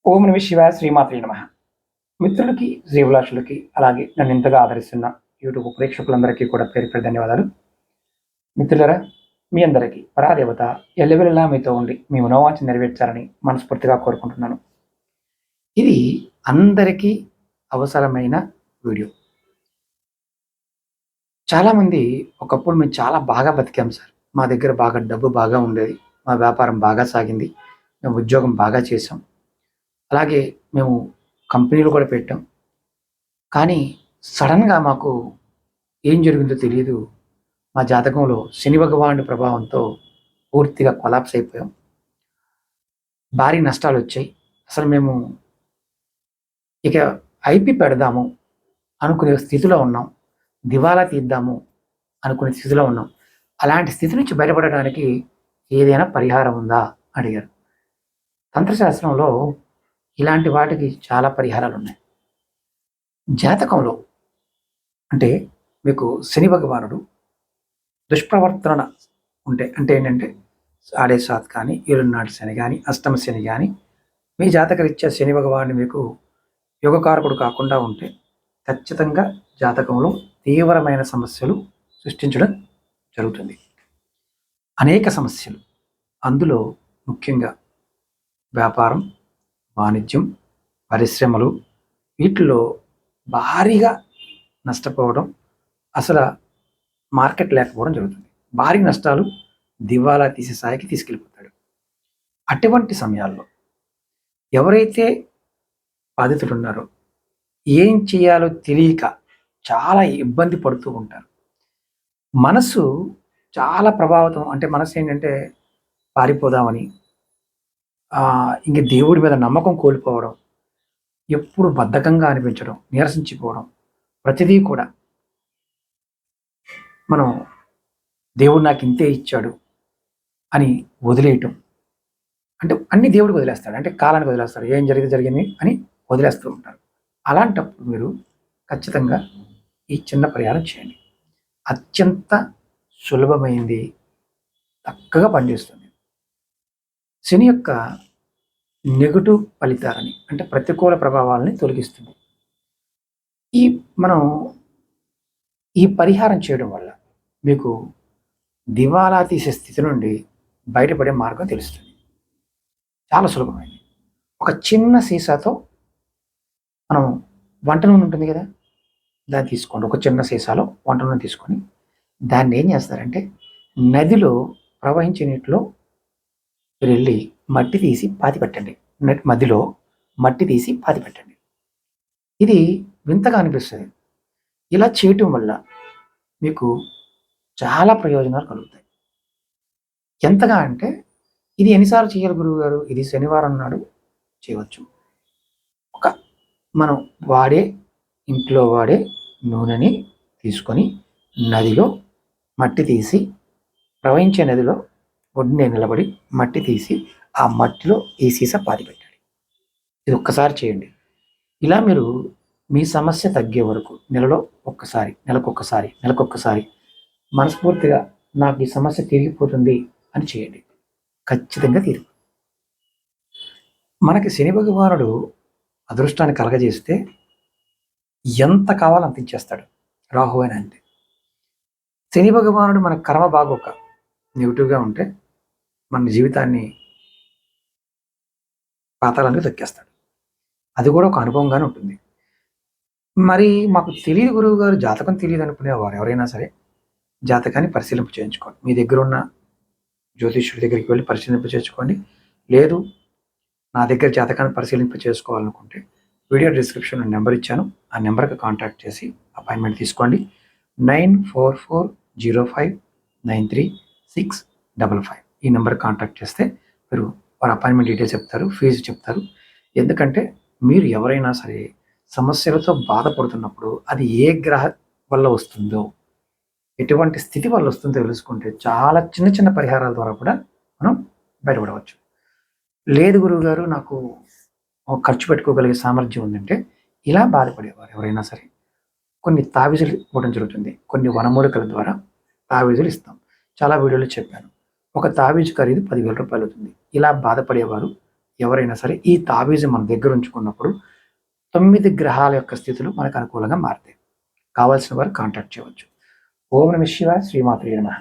ఓం నమ శివాయ శ్రీమాత్రే నమః. మిత్రులకి, శ్రీభిలాషులకి, అలాగే నన్ను ఇంతగా ఆదరిస్తున్న యూట్యూబ్ ప్రేక్షకులందరికీ కూడా పేరు పేరు ధన్యవాదాలు. మిత్రులారా, మీ అందరికీ పరాదేవత ఎల్లవెల్లలా మీతో ఉండి మీ మనోవాంఛ నెరవేర్చాలని మనస్ఫూర్తిగా కోరుకుంటున్నాను. ఇది అందరికీ అవసరమైన వీడియో. చాలామంది ఒకప్పుడు మేము చాలా బాగా బతికాం సార్, మా దగ్గర బాగా డబ్బు బాగా ఉండేది, మా వ్యాపారం బాగా సాగింది, మేము ఉద్యోగం బాగా చేసాం, అలాగే మేము కంపెనీలు కూడా పెట్టాం. కానీ సడన్గా మాకు ఏం జరిగిందో తెలియదు. మా జాతకంలో శని భగవానుడి ప్రభావంతో పూర్తిగా కొలాప్స్ అయిపోయాం. భారీ నష్టాలు వచ్చాయి. అసలు మేము ఇక ఐపి పెడదాము అనుకునే స్థితిలో ఉన్నాం. దివాలా తీద్దాము అనుకునే స్థితిలో ఉన్నాం. అలాంటి స్థితి నుంచి బయటపడడానికి ఏదైనా పరిహారం ఉందా అడిగారు. తంత్రశాస్త్రంలో ఇలాంటి వాటికి చాలా పరిహారాలు ఉన్నాయి. జాతకంలో అంటే మీకు శని భగవానుడు దుష్ప్రవర్తన ఉంటే, అంటే ఏంటంటే ఆడే సాత్ కానీ, ఏలునాటి శని కానీ, అష్టమ శని కానీ, మీ జాతకరీత్యా శని భగవానుడు మీకు యోగకారకుడు కాకుండా ఉంటే ఖచ్చితంగా జాతకంలో తీవ్రమైన సమస్యలు సృష్టించడం జరుగుతుంది. అనేక సమస్యలు, అందులో ముఖ్యంగా వ్యాపారం, వాణిజ్యం, పరిశ్రమలు, వీటిలో భారీగా నష్టపోవడం, అసలు మార్కెట్ లేకపోవడం జరుగుతుంది. భారీ నష్టాలు, దివాలా తీసే స్థాయికి తీసుకెళ్ళిపోతాడు. అటువంటి సమయాల్లో ఎవరైతే బాధితులు ఉన్నారో ఏం చేయాలో తెలియక చాలా ఇబ్బంది పడుతూ ఉంటారు. మనసు చాలా ప్రభావితం, అంటే మనసు ఏంటంటే పారిపోదామని, ఇంక దేవుడి మీద నమ్మకం కోల్పోవడం, ఎప్పుడు బద్ధకంగా అనిపించడం, నీరసించిపోవడం, ప్రతిదీ కూడా మనం దేవుడు నాకు ఇంతే ఇచ్చాడు అని వదిలేయటం, అంటే అన్ని దేవుడికి వదిలేస్తాడు, అంటే కాలానికి వదిలేస్తాడు, ఏం జరిగింది జరిగింది అని వదిలేస్తూ ఉంటారు. అలాంటప్పుడు మీరు ఖచ్చితంగా ఈ చిన్న పరిహారం చేయండి. అత్యంత సులభమైంది, చక్కగా పనిచేస్తుంది. శని యొక్క నెగటివ్ ఫలితాలని, అంటే ప్రతికూల ప్రభావాలని తొలగిస్తుంది. మనం ఈ పరిహారం చేయడం వల్ల మీకు దివాలా తీసే స్థితి నుండి బయటపడే మార్గం తెలుస్తుంది. చాలా సులభమైంది. ఒక చిన్న సీసాతో మనం వంట నూనె ఉంటుంది కదా, దాన్ని తీసుకోండి. ఒక చిన్న సీసాలో వంట నూనె తీసుకొని దాన్ని ఏం చేస్తారంటే నదిలో ప్రవహించే నీటిలో మీరు వెళ్ళి మట్టి తీసి పాతి పెట్టండి. మధ్యలో మట్టి తీసి పాతి పెట్టండి. ఇది వింతగా అనిపిస్తుంది. ఇలా చేయటం వల్ల మీకు చాలా ప్రయోజనాలు కలుగుతాయి. ఎంతగా అంటే ఇది ఎన్నిసార్లు చేయాలి గురువు గారు? ఇది శనివారం నాడు చేయవచ్చు. మనం ఇంట్లో వాడే నూనెని తీసుకొని నదిలో మట్టి తీసి, ప్రవహించే నదిలో ఒడ్డునే నిలబడి మట్టి తీసి ఆ మట్టిలో ఈ సీసా పాతి పెట్టాలి. ఇది ఒక్కసారి చేయండి. ఇలా మీరు మీ సమస్య తగ్గే వరకు నెలలో ఒక్కసారి, నెలకొక్కసారి మనస్ఫూర్తిగా నాకు ఈ సమస్య తీరిగిపోతుంది అని చేయండి. ఖచ్చితంగా తీరు. మనకి శని భగవానుడు అదృష్టాన్ని కలగజేస్తే ఎంత కావాలో అంత ఇచ్చేస్తాడు. రాహు అని అంతే. శని భగవానుడు మన కర్మ బాగోక నెగిటివ్గా ఉంటే మన జీవితాన్ని పాతాళానికి తొక్కేస్తాడు. అది కూడా ఒక అనుభవంగానే ఉంటుంది. మరి మాకు తెలియదు గురువు గారు, జాతకం తెలియదు అనుకునేవారు ఎవరైనా సరే జాతకాన్ని పరిశీలింపు చేయించుకోండి. మీ దగ్గర ఉన్న జ్యోతిష్యుడి దగ్గరికి వెళ్ళి పరిశీలింపు చేసుకోండి. లేదు నా దగ్గర జాతకాన్ని పరిశీలింపు చేసుకోవాలనుకుంటే వీడియో డిస్క్రిప్షన్లో నెంబర్ ఇచ్చాను, ఆ నెంబర్కి కాంటాక్ట్ చేసి అపాయింట్మెంట్ తీసుకోండి. 9440593655 ఈ నెంబర్కి కాంటాక్ట్ చేస్తే మీరు వారి అపాయింట్మెంట్ డీటెయిల్స్ చెప్తారు, ఫీజు చెప్తారు. ఎందుకంటే మీరు ఎవరైనా సరే సమస్యలతో బాధపడుతున్నప్పుడు అది ఏ గ్రహ వల్ల వస్తుందో, ఎటువంటి స్థితి వల్ల వస్తుందో తెలుసుకుంటే చాలా చిన్న చిన్న పరిహారాల ద్వారా కూడా మనం బయటపడవచ్చు. లేదు గురువుగారు నాకు ఖర్చు పెట్టుకోగలిగే సామర్థ్యం ఉందంటే, ఇలా బాధపడేవారు ఎవరైనా సరే కొన్ని తావీజులు ఇవ్వడం జరుగుతుంది. కొన్ని వనమూలికల ద్వారా తావీజులు ఇస్తాం. చాలా వీడియోలో చెప్పాను. ఒక తావీజు ఖరీదు 10,000 రూపాయలు అవుతుంది. ఇలా బాధపడేవారు ఎవరైనా సరే ఈ తాబీజు మన దగ్గర ఉంచుకున్నప్పుడు 9 గ్రహాల యొక్క స్థితులు మనకు అనుకూలంగా మారుతాయి. కావాల్సిన వారు కాంటాక్ట్ చేయవచ్చు. ఓం నమః శివాయ. శ్రీమాత్రే నమః.